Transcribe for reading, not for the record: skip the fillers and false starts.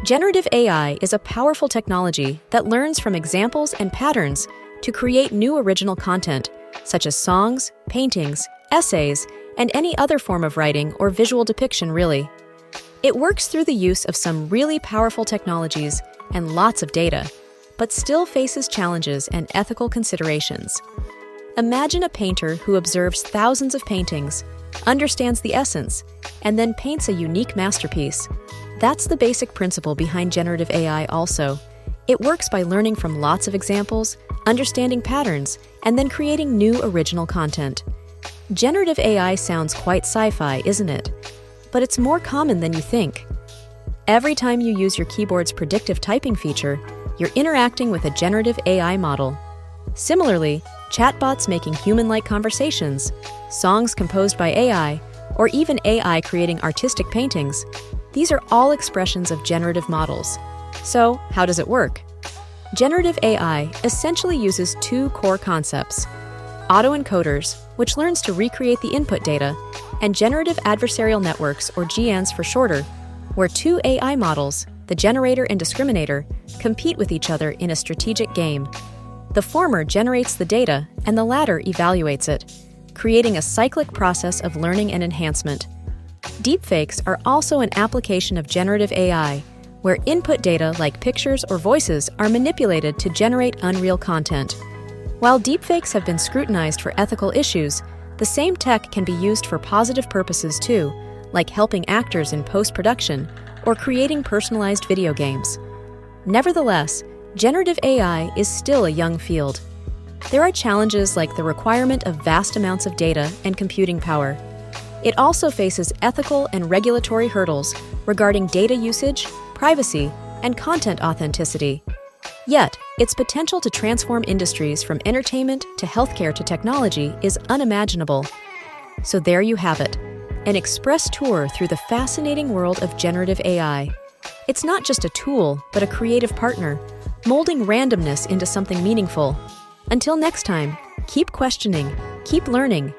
Generative AI is a powerful technology that learns from examples and patterns to create new original content, such as songs, paintings, essays, and any other form of writing or visual depiction, really. It works through the use of some really powerful technologies and lots of data, but still faces challenges and ethical considerations. Imagine a painter who observes thousands of paintings, understands the essence, and then paints a unique masterpiece. That's the basic principle behind generative AI also. It works by learning from lots of examples, understanding patterns, and then creating new original content. Generative AI sounds quite sci-fi, isn't it? But it's more common than you think. Every time you use your keyboard's predictive typing feature, you're interacting with a generative AI model. Similarly, chatbots making human-like conversations, songs composed by AI, or even AI creating artistic paintings, these are all expressions of generative models. So, how does it work? Generative AI essentially uses two core concepts: autoencoders, which learns to recreate the input data, and generative adversarial networks, or GANs for shorter, where two AI models, the generator and discriminator, compete with each other in a strategic game. The former generates the data, and the latter evaluates it, creating a cyclic process of learning and enhancement. Deepfakes are also an application of generative AI, where input data like pictures or voices are manipulated to generate unreal content. While deepfakes have been scrutinized for ethical issues, the same tech can be used for positive purposes too, like helping actors in post-production or creating personalized video games. Nevertheless, generative AI is still a young field. There are challenges like the requirement of vast amounts of data and computing power. It also faces ethical and regulatory hurdles regarding data usage, privacy, and content authenticity. Yet, its potential to transform industries from entertainment to healthcare to technology is unimaginable. So there you have it, an express tour through the fascinating world of generative AI. It's not just a tool, but a creative partner, molding randomness into something meaningful. Until next time, keep questioning, keep learning,